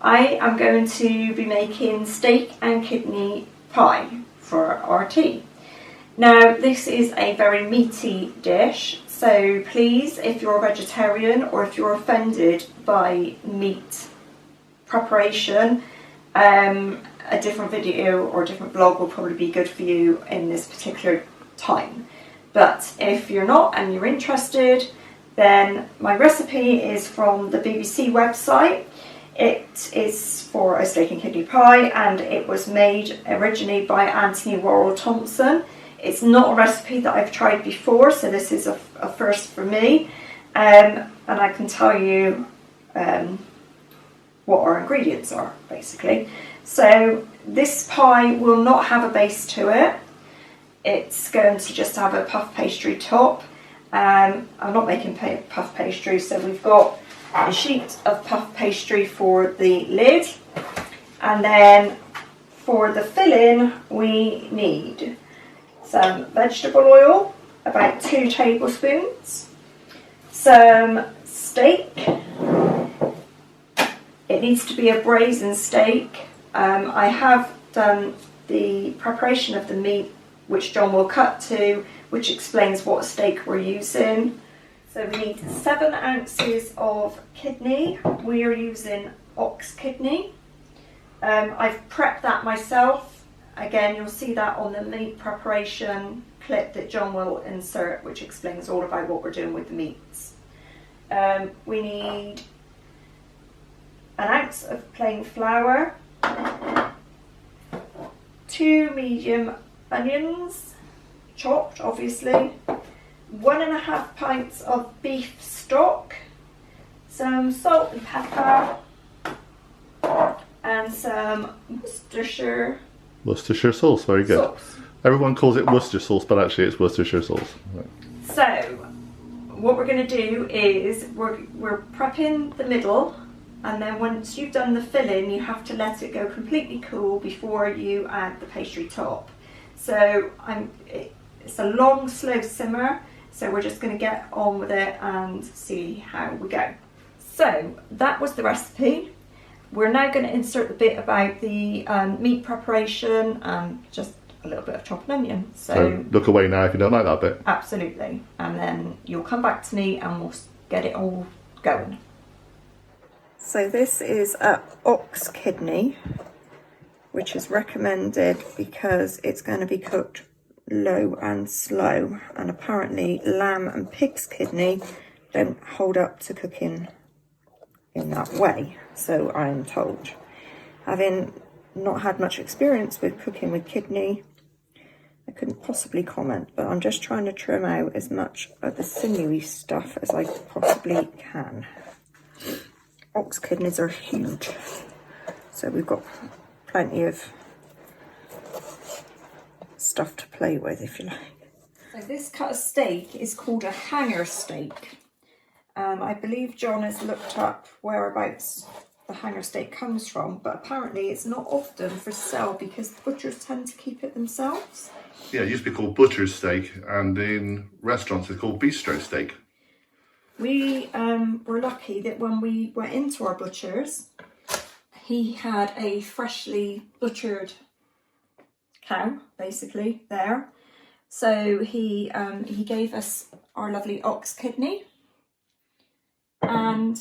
I am going to be making steak and kidney pie for our tea. Now this is a very meaty dish, so please, if you're a vegetarian or if you're offended by meat preparation, a different video or a different vlog will probably be good for you in this particular time. But if you're not and you're interested, then my recipe is from the BBC website. It is for a steak and kidney pie, and it was made originally by Anthony Worrell Thompson. It's not a recipe that I've tried before, so this is a first for me. And I can tell you what our ingredients are, basically. So this pie will not have a base to it. It's going to just have a puff pastry top. I'm not making puff pastry, so we've got a sheet of puff pastry for the lid, and then for the filling we need some vegetable oil, about 2 tablespoons, some steak. It needs to be a braised steak. I have done the preparation of the meat, which John will cut to, which explains what steak we're using. So we need 7 ounces of kidney. We are using ox kidney. I've prepped that myself. Again, you'll see that on the meat preparation clip that John will insert, which explains all about what we're doing with the meats. We need 1 ounce of plain flour, 2 medium onions, chopped obviously, 1.5 pints of beef stock, some salt and pepper, and some Worcestershire sauce, very good. Sauce. Everyone calls it Worcester sauce, but actually it's Worcestershire sauce. Right. So, what we're going to do is we're prepping the middle, and then once you've done the filling, you have to let it go completely cool before you add the pastry top. So it's a long, slow simmer. So we're just going to get on with it and see how we go. So that was the recipe. We're now going to insert the bit about the meat preparation and just a little bit of chopped onion. So look away now if you don't like that bit. Absolutely. And then you'll come back to me and we'll get it all going. So this is a ox kidney, which is recommended because it's going to be cooked low and slow, and apparently lamb and pig's kidney don't hold up to cooking in that way, so I am told. Having not had much experience with cooking with kidney, I couldn't possibly comment, but I'm just trying to trim out as much of the sinewy stuff as I possibly can. Ox kidneys are huge, so we've got plenty of stuff to play with, if you like. So this cut of steak is called a hanger steak. I believe John has looked up whereabouts the hanger steak comes from, but apparently it's not often for sale because butchers tend to keep it themselves. Yeah, it used to be called butcher's steak, and in restaurants it's called bistro steak. We were lucky that when we went into our butcher's, he had a freshly butchered cow, basically, there. So he gave us our lovely ox kidney, and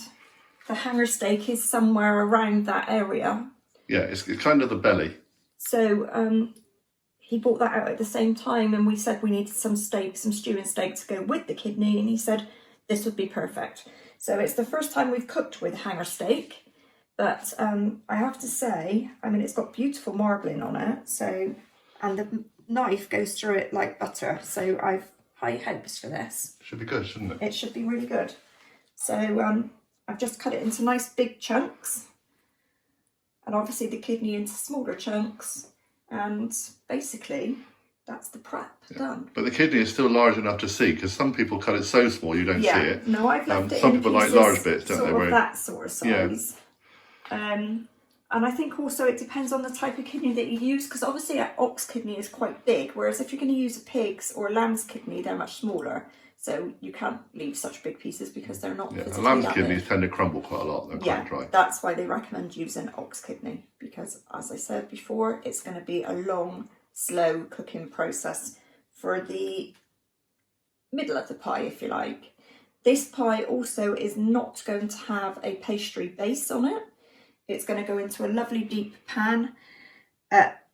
the hanger steak is somewhere around that area. Yeah, it's kind of the belly. So he brought that out at the same time, and we said we needed some steak, some stewing steak to go with the kidney, and he said this would be perfect. So it's the first time we've cooked with hanger steak, but I have to say, I mean, it's got beautiful marbling on it, so, and the knife goes through it like butter, so I've high hopes for this. Should be good, shouldn't it? It should be really good. So I've just cut it into nice big chunks, and obviously the kidney into smaller chunks, and basically that's the prep done. But the kidney is still large enough to see, because some people cut it so small you don't see it. No, I've left it some in people pieces, like large bits, don't they? Sort of that sort of size. Yeah. And I think also it depends on the type of kidney that you use, because obviously an ox kidney is quite big, whereas if you're going to use a pig's or a lamb's kidney, they're much smaller. So you can't leave such big pieces because they're not physically lamb's that kidneys big. tend to crumble quite a lot. They're quite dry. That's why they recommend using ox kidney, because as I said before, it's going to be a long, slow cooking process for the middle of the pie, if you like. This pie also is not going to have a pastry base on it. It's going to go into a lovely deep pan,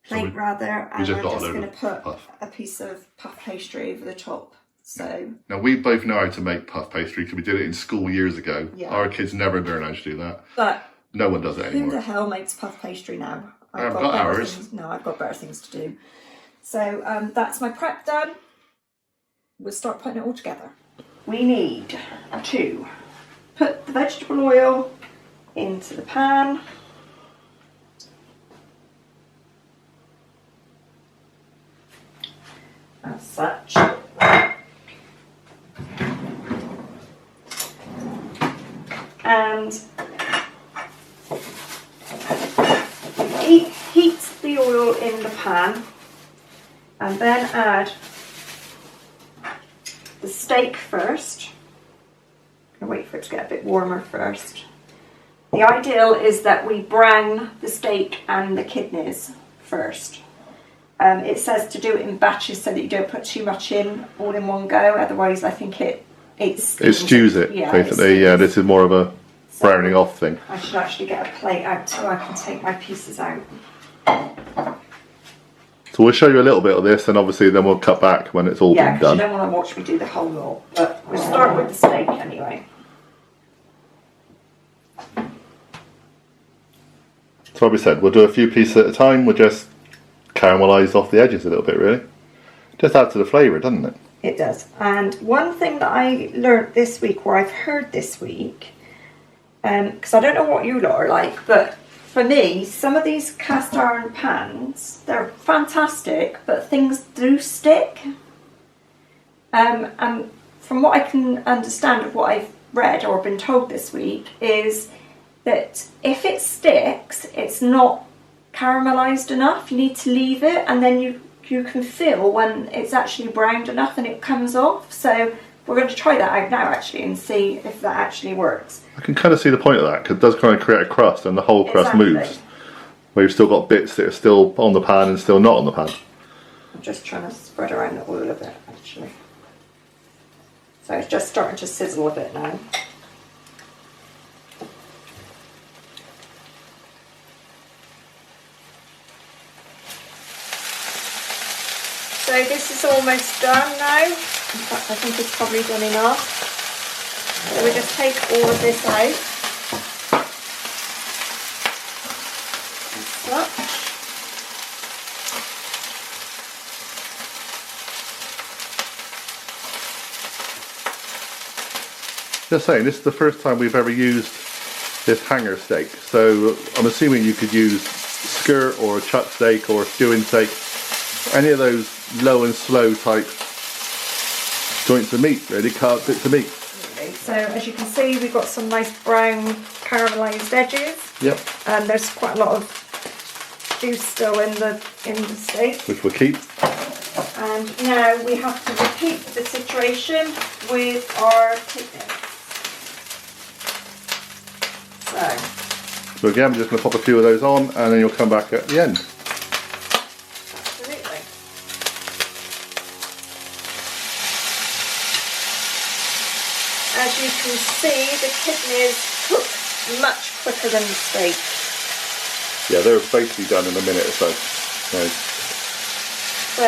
plate rather, and we're just going to put a piece of puff pastry over the top. So now we both know how to make puff pastry because we did it in school years ago. Yeah. Our kids never learn how to do that. But no one does it anymore. Who the hell makes puff pastry now? I've got ours. I've got better things to do. So that's my prep done. We'll start putting it all together. We need to put the vegetable oil into the pan. As such. And heat the oil in the pan and then add the steak first. I'm going to wait for it to get a bit warmer first. The ideal is that we brown the steak and the kidneys first. It says to do it in batches so that you don't put too much in all in one go, otherwise I think it stews it, basically. Yeah, this is more of a browning off thing. I should actually get a plate out so I can take my pieces out. So we'll show you a little bit of this, and obviously then we'll cut back when it's all been done. You don't want to watch me do the whole lot, but we'll start with the steak anyway. So like we said, we'll do a few pieces at a time. We'll just caramelise off the edges a little bit, really. Just add to the flavour, doesn't it? It does. And one thing that I learnt this week, or I've heard this week, because I don't know what you lot are like, but for me, some of these cast iron pans, they're fantastic, but things do stick. And from what I can understand of what I've read or been told this week, is that if it sticks, it's not caramelised enough. You need to leave it, and then you can feel when it's actually browned enough and it comes off. So we're going to try that out now actually and see if that actually works. I can kind of see the point of that, because it does kind of create a crust and the whole crust moves. Where you've still got bits that are still on the pan and still not on the pan. I'm just trying to spread around the oil a bit actually. So it's just starting to sizzle a bit now. So this is almost done now. In fact, I think it's probably done enough. So we just take all of this out. Like that. Just saying, this is the first time we've ever used this hanger steak. So I'm assuming you could use skirt or a chuck steak or a stewing steak. Any of those low and slow type joints of meat, really, carved bits of meat. So as you can see, we've got some nice brown caramelised edges. Yep. And there's quite a lot of juice still in the steak. Which we'll keep. And now we have to repeat the situation with our kidneys. So again, I'm just going to pop a few of those on, and then you'll come back at the end. Absolutely. As you can see, the kidneys cook much quicker than the steak. Yeah, they're basically done in a minute or so. Right. So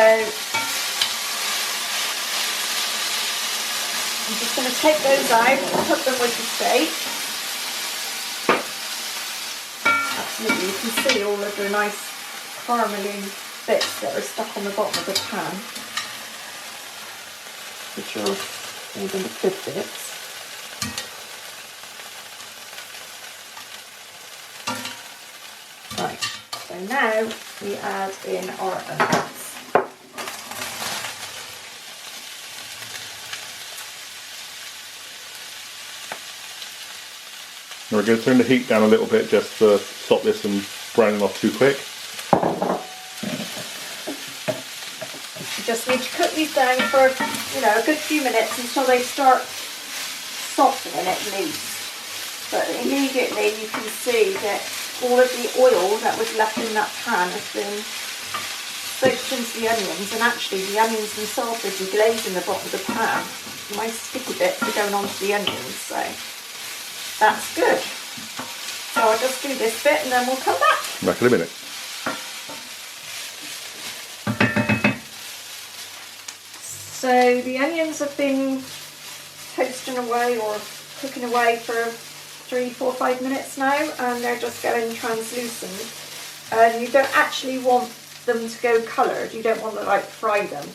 I'm just going to take those out and put them with the steak. Absolutely, you can see all of the nice caramelly bits that are stuck on the bottom of the pan, which are all the good bits. Right, so now we add in our onions. We're going to turn the heat down a little bit just to stop this from browning off too quick. just need to cook these down for, you know, a good few minutes until they start softening at least. But immediately you can see that all of the oil that was left in that pan has been soaked into the onions, and actually the onions themselves are deglazing the bottom of the pan. My sticky bits are going onto the onions, so that's good. So I'll just do this bit and then we'll come back. Back in a minute. So the onions have been toasting away or cooking away for 3, 4, 5 minutes now, and they're just going translucent. And you don't actually want them to go coloured. You don't want to like fry them.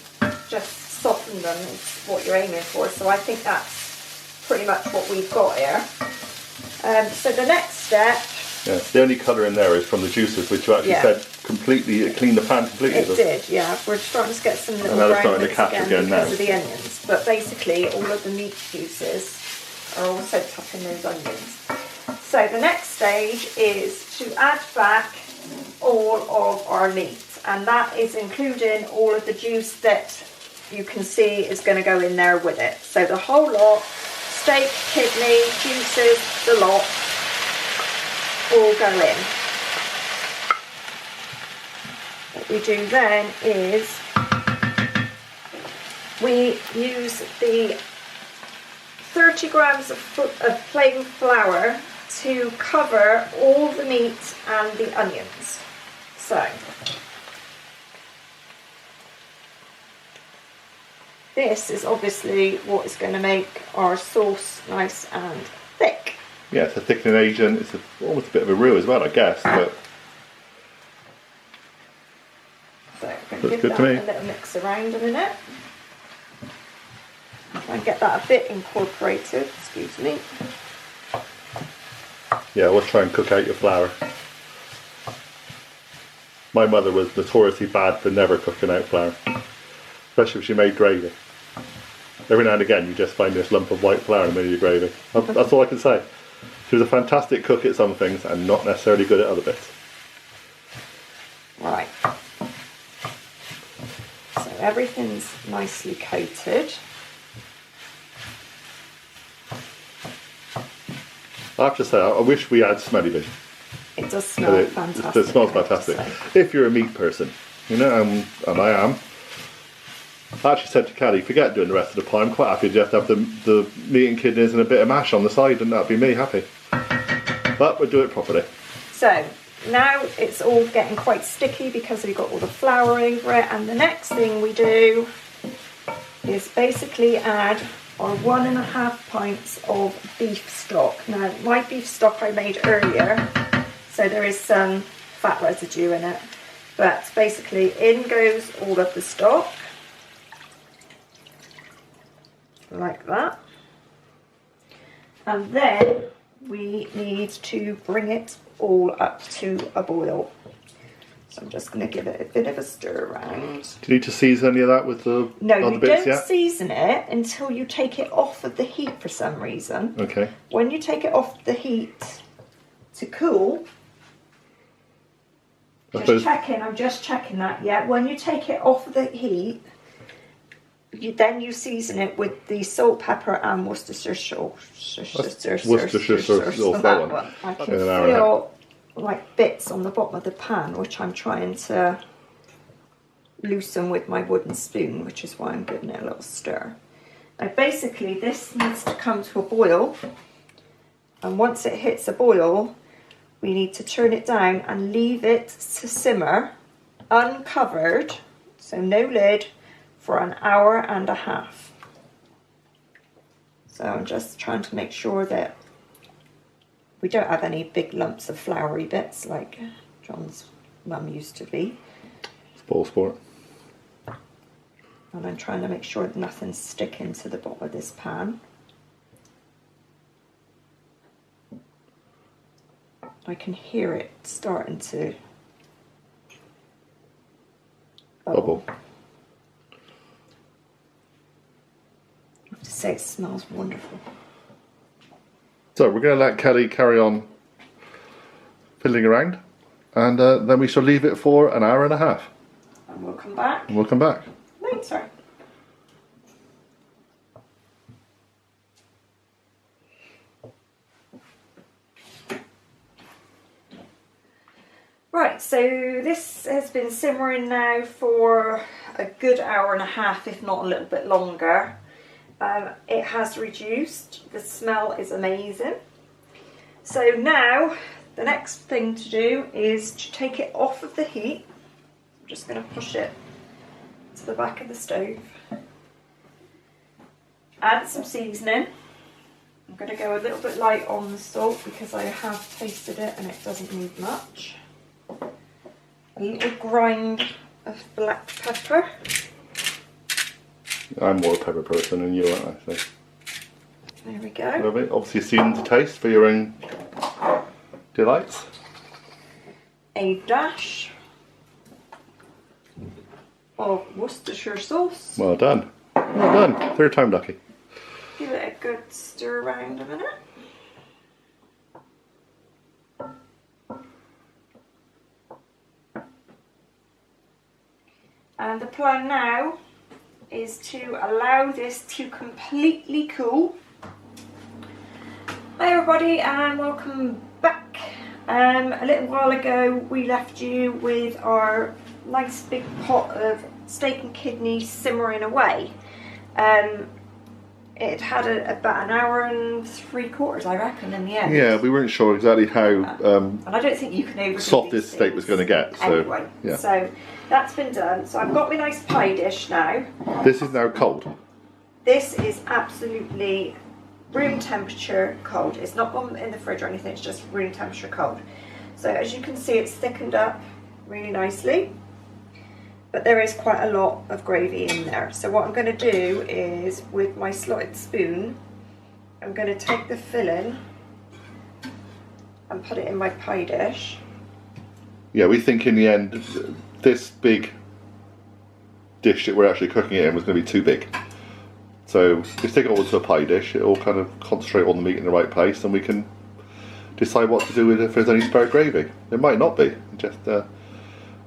Just soften them is what you're aiming for. So I think that's pretty much what we've got here. So the next step. Yeah, the only colour in there is from the juices, which you actually said completely cleaned the pan completely. It did, yeah. We're starting to get some little brown brown bits bits again because now. of the onions. But basically, all of the meat juices are all soaked up in those onions. So the next stage is to add back all of our meat, and that is including all of the juice that you can see is going to go in there with it. So the whole lot, steak, kidney, juices, the lot, all go in. What we do then is we use the 30 grams of plain flour to cover all the meat and the onions. So this is obviously what is going to make our sauce nice and thick. Yeah, it's a thickening agent. It's almost a bit of a roux as well, I guess. But so we're going to give that a little mix around a minute. Try and get that a bit incorporated. Excuse me. Yeah, always try and cook out your flour. My mother was notoriously bad for never cooking out flour, especially if she made gravy. Every now and again you just find this lump of white flour in the middle of your gravy. That's all I can say. She was a fantastic cook at some things and not necessarily good at other bits. Right. So everything's nicely coated. I have to say, I wish we had smelly bee. It does smell fantastic. It smells fantastic. If you're a meat person, you know, and I am. I actually said to Callie, forget doing the rest of the pie. I'm quite happy to just have the meat and kidneys and a bit of mash on the side, and that'd be me happy. But we'll do it properly. So now it's all getting quite sticky because we've got all the flour over it, and the next thing we do is basically add our 1.5 pints of beef stock. Now my beef stock I made earlier, so there is some fat residue in it, but basically in goes all of the stock, like that, and then we need to bring it all up to a boil. So I'm just going to give it a bit of a stir around. Do you need to season any of that with the No, other you bits don't yet? season it until you take it off of the heat for some reason. Okay. When you take it off the heat to cool, I'm just checking that, yeah. When you take it off the heat, then you season it with the salt, pepper and Worcestershire sauce. Worcestershire sauce, that one. I can feel like bits on the bottom of the pan, which I'm trying to loosen with my wooden spoon, which is why I'm giving it a little stir. Now basically this needs to come to a boil, and once it hits a boil we need to turn it down and leave it to simmer uncovered, so no lid, for 1.5 hours. So I'm just trying to make sure that we don't have any big lumps of floury bits like John's mum used to be. It's ball sport. And I'm trying to make sure that nothing's sticking to the bottom of this pan. I can hear it starting to bubble. I have to say it smells wonderful. So we're going to let Kelly carry on fiddling around, and then we shall leave it for 1.5 hours. And we'll come back. And we'll come back. later. Right, so this has been simmering now for a good hour and a half, if not a little bit longer. It has reduced. The smell is amazing. So now the next thing to do is to take it off of the heat. I'm just going to push it to the back of the stove. Add some seasoning. I'm going to go a little bit light on the salt because I have tasted it and it doesn't need much. A little grind of black pepper. I'm more a pepper person than you, aren't I? So. There we go. Lovely. Obviously season to taste for your own delights. A dash of Worcestershire sauce. Well done. Well done. Third time lucky. Give it a good stir around a minute. And the plan now is to allow this to completely cool. Hi everybody and welcome back. A little while ago we left you with our nice big pot of steak and kidney simmering away. It had about an hour and 3/4, I reckon, in the end. Yeah, we weren't sure exactly how and I don't think you can overdo soft these this steak was going to get. So, anyway, yeah. So that's been done. So I've got my nice pie dish now. This is now cold. This is absolutely room temperature cold. It's not gone in the fridge or anything, it's just room temperature cold. So as you can see, it's thickened up really nicely. But there is quite a lot of gravy in there. So what I'm going to do is, with my slotted spoon, I'm going to take the filling and put it in my pie dish. Yeah, we think in the end, this big dish that we're actually cooking it in was going to be too big. So just take it over to a pie dish. It'll kind of concentrate on the meat in the right place, and we can decide what to do with it if there's any spare gravy. There might not be. It just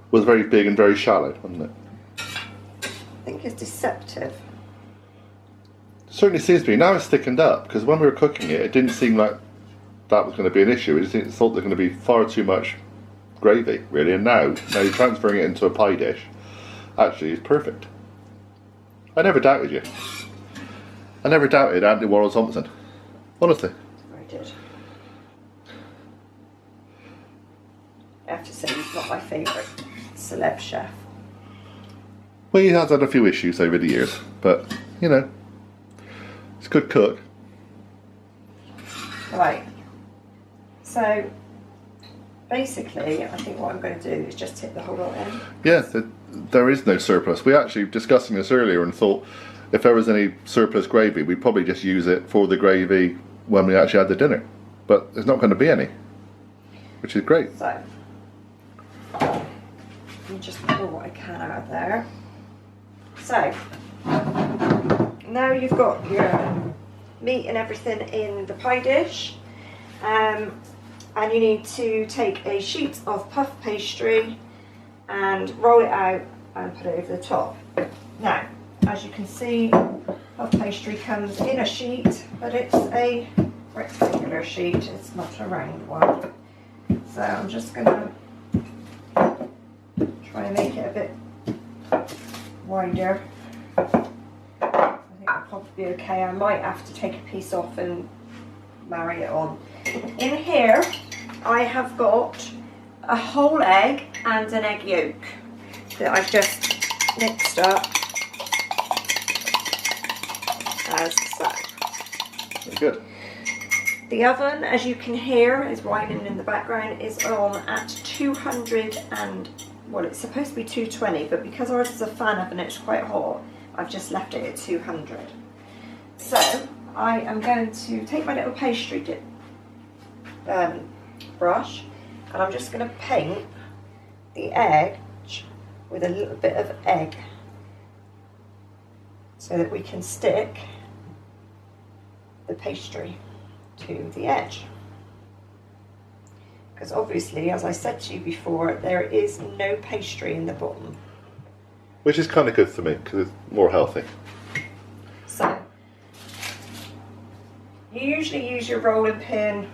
was very big and very shallow, wasn't it? I think it's deceptive. It certainly seems to be. Now it's thickened up, because when we were cooking it, it didn't seem like that was going to be an issue. It just thought there was going to be far too much gravy, really. And now you're transferring it into a pie dish. Actually, it's perfect. I never doubted you. I never doubted Anthony Warrell Thompson. Honestly. I did. I have to say he's not my favourite celeb chef. Well, he has had a few issues over the years, but, you know, he's a good cook. Right. So, basically, I think what I'm going to do is just tip the whole lot in. Yeah, there is no surplus. We actually discussing this earlier and thought if there was any surplus gravy, we'd probably just use it for the gravy when we actually had the dinner. But there's not going to be any, which is great. So, let me just pour what I can out of there. So, now you've got your meat and everything in the pie dish, and you need to take a sheet of puff pastry and roll it out and put it over the top. Now, as you can see, puff pastry comes in a sheet, but it's a rectangular sheet, it's not a round one. So I'm just going to try and make it a bit wider. I think it'll probably be okay. I might have to take a piece off and marry it on. In here I have got a whole egg and an egg yolk that I've just mixed up as so. Very good. The oven, as you can hear, is whining in the background, is on at 200 and, well, it's supposed to be 220, but because ours is a fan oven, it's quite hot, I've just left it at 200. So, I am going to take my little pastry dip brush, and I'm just going to paint the edge with a little bit of egg so that we can stick the pastry to the edge. Because obviously, as I said to you before, there is no pastry in the bottom. Which is kind of good for me because it's more healthy. So, you usually use your rolling pin.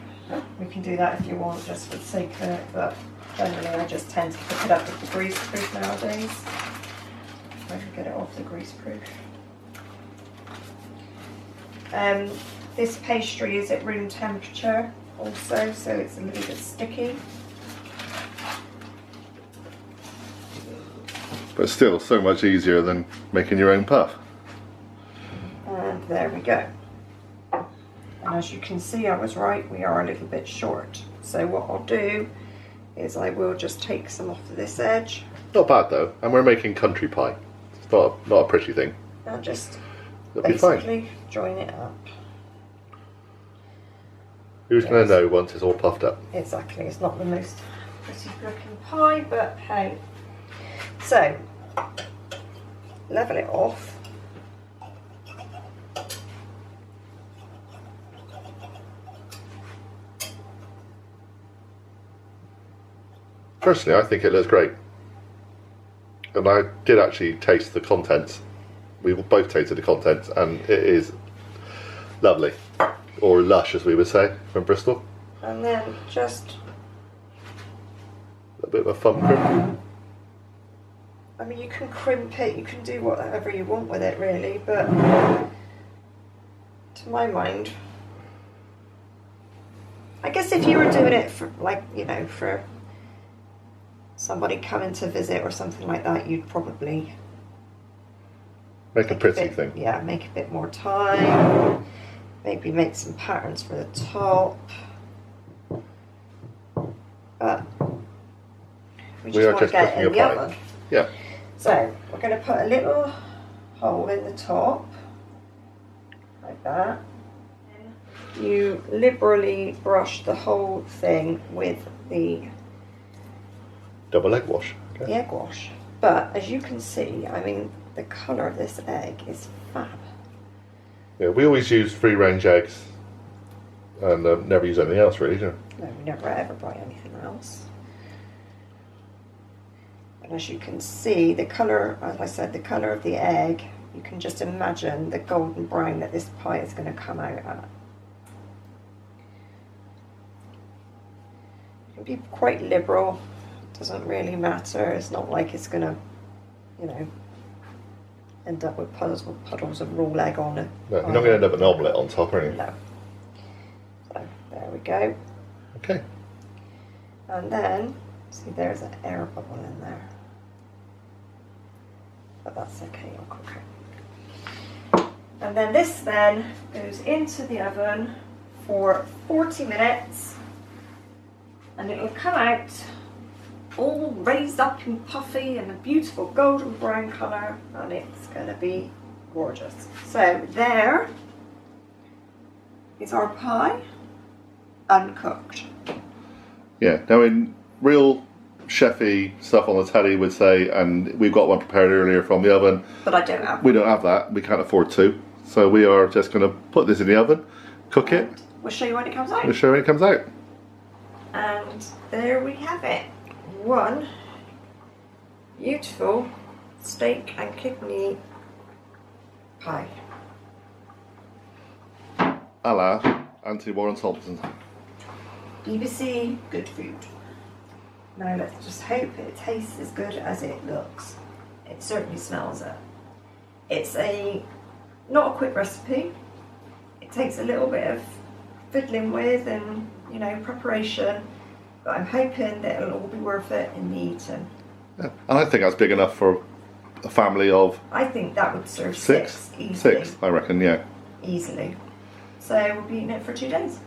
We can do that if you want, just for the sake of it, but generally I just tend to pick it up with the grease proof nowadays. If I can get it off the grease proof. This pastry is at room temperature also, so it's a little bit sticky. But still, so much easier than making your own puff. And there we go. And as you can see, I was right, we are a little bit short. So what I'll do is I will just take some off of this edge. Not bad though, and we're making country pie. It's not a pretty thing. And just It'll be fine. basically join it up. Who's going to know once it's all puffed up? Exactly, it's not the most pretty looking pie, but hey. So, level it off. Personally, I think it looks great. And I did actually taste the contents. We both tasted the contents, and it is lovely. Or lush, as we would say, from Bristol. And then just... A bit of a thumb crimp. I mean, you can crimp it, you can do whatever you want with it, really, but to my mind, I guess if you were doing it for, like, you know, for somebody coming to visit or something like that, you'd probably Make a pretty thing. Yeah, make a bit more time. Maybe make some patterns for the top. But we just want to get it in the oven. Yeah. So we're going to put a little hole in the top, like that. You liberally brush the whole thing with the Double egg wash. Okay. egg wash. But as you can see, I mean, the colour of this egg is fab. Yeah, we always use free range eggs and never use anything else really, do we? No, we never ever buy anything else. And as you can see, the colour, as I said, the colour of the egg, you can just imagine the golden brown that this pie is going to come out at. You can be quite liberal, doesn't really matter. It's not like it's going to, you know, end up with puddles of raw egg on it. No, you're not going to end up with an omelette on top or anything. No. So, there we go. Okay. And then, see, there's an air bubble in there. But that's okay, I'll cook it. And then this then goes into the oven for 40 minutes. And it'll come out all raised up and puffy and a beautiful golden brown colour, and it's going to be gorgeous. So there is our pie, uncooked. Yeah, now in real chefy stuff on the telly would say, and we've got one prepared earlier from the oven. But I don't have We don't have that, we can't afford to. So we are just going to put this in the oven, cook it. We'll show you when it comes out. We'll show you when it comes out. And there we have it. One beautiful steak and kidney pie. A la Auntie Warren Thompson. BBC good food. Now let's just hope it tastes as good as it looks. It certainly smells it. It's not a quick recipe. It takes a little bit of fiddling with and, you know, preparation. But I'm hoping that it'll all be worth it in the eating. Yeah. And I think that's big enough for a family of... I think that would serve six easily. Six, I reckon, yeah. Easily. So we'll be eating it for 2 days.